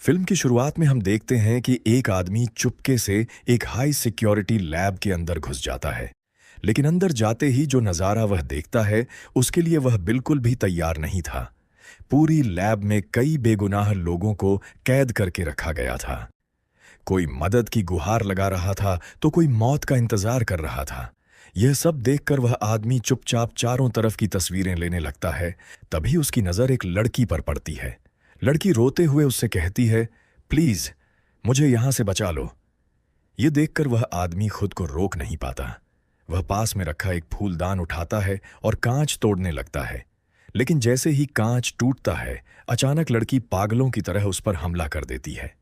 Film की शुरुआत में हम देखते हैं कि एक आदमी चुपके से एक हाई सिक्योरिटी लैब के अंदर घुस जाता है। लेकिन अंदर जाते ही जो नज़ारा वह देखता है, उसके लिए वह बिल्कुल भी तैयार नहीं था। पूरी लैब में कई बेगुनाह लोगों को कैद करके रखा गया था। कोई मदद की गुहार लगा रहा था तो कोई मौत का इंतजार कर रहा था। यह सब देखकर वह आदमी चुपचाप चारों तरफ की तस्वीरें लेने लगता है। तभी उसकी नज़र एक लड़की पर पड़ती है। लड़की रोते हुए उससे कहती है, प्लीज मुझे यहां से बचा लो। यह देखकर वह आदमी खुद को रोक नहीं पाता। वह पास में रखा एक फूलदान उठाता है और कांच तोड़ने लगता है। लेकिन जैसे ही कांच टूटता है, अचानक लड़की पागलों की तरह उस पर हमला कर देती है।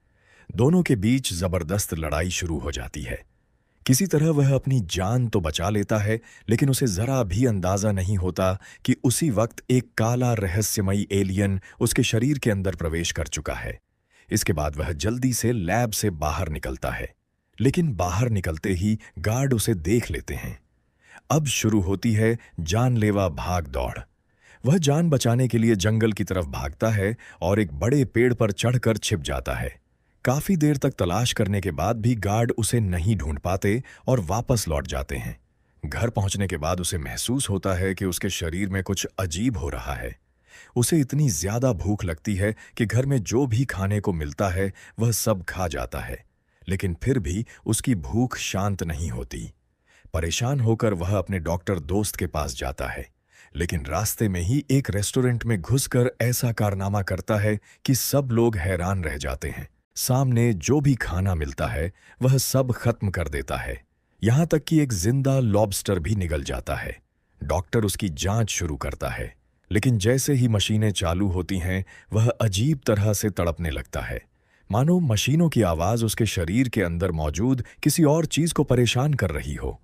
दोनों के बीच जबरदस्त लड़ाई शुरू हो जाती है। किसी तरह वह अपनी जान तो बचा लेता है, लेकिन उसे जरा भी अंदाजा नहीं होता कि उसी वक्त एक काला रहस्यमयी एलियन उसके शरीर के अंदर प्रवेश कर चुका है। इसके बाद वह जल्दी से लैब से बाहर निकलता है, लेकिन बाहर निकलते ही गार्ड उसे देख लेते हैं। अब शुरू होती है जानलेवा भाग दौड़। वह जान बचाने के लिए जंगल की तरफ भागता है और एक बड़े पेड़ पर चढ़कर छिप जाता है। काफी देर तक तलाश करने के बाद भी गार्ड उसे नहीं ढूंढ पाते और वापस लौट जाते हैं। घर पहुंचने के बाद उसे महसूस होता है कि उसके शरीर में कुछ अजीब हो रहा है। उसे इतनी ज्यादा भूख लगती है कि घर में जो भी खाने को मिलता है वह सब खा जाता है, लेकिन फिर भी उसकी भूख शांत नहीं होती। परेशान होकर वह अपने डॉक्टर दोस्त के पास जाता है, लेकिन रास्ते में ही एक रेस्टोरेंट में घुसकर ऐसा कारनामा करता है कि सब लोग हैरान रह जाते हैं। सामने जो भी खाना मिलता है वह सब खत्म कर देता है, यहां तक कि एक जिंदा लॉबस्टर भी निगल जाता है। डॉक्टर उसकी जांच शुरू करता है, लेकिन जैसे ही मशीनें चालू होती हैं वह अजीब तरह से तड़पने लगता है, मानो मशीनों की आवाज उसके शरीर के अंदर मौजूद किसी और चीज को परेशान कर रही हो।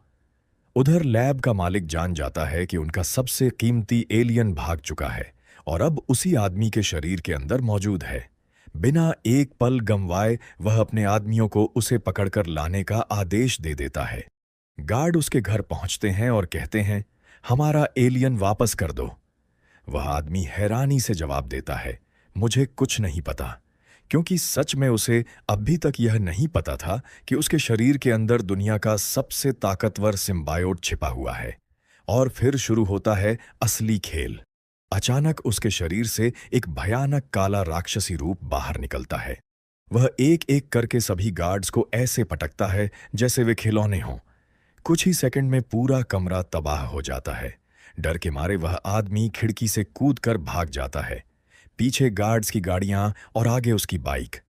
उधर लैब का मालिक जान जाता है कि उनका सबसे कीमती एलियन भाग चुका है और अब उसी आदमी के शरीर के अंदर मौजूद है। बिना एक पल गंवाए वह अपने आदमियों को उसे पकड़कर लाने का आदेश दे देता है। गार्ड उसके घर पहुंचते हैं और कहते हैं, हमारा एलियन वापस कर दो। वह आदमी हैरानी से जवाब देता है, मुझे कुछ नहीं पता, क्योंकि सच में उसे अभी तक यह नहीं पता था कि उसके शरीर के अंदर दुनिया का सबसे ताकतवर सिम्बायोट छिपा हुआ है। और फिर शुरू होता है असली खेल। अचानक उसके शरीर से एक भयानक काला राक्षसी रूप बाहर निकलता है। वह एक एक करके सभी गार्ड्स को ऐसे पटकता है जैसे वे खिलौने हों। कुछ ही सेकंड में पूरा कमरा तबाह हो जाता है। डर के मारे वह आदमी खिड़की से कूदकर भाग जाता है। पीछे गार्ड्स की गाड़ियां और आगे उसकी बाइक।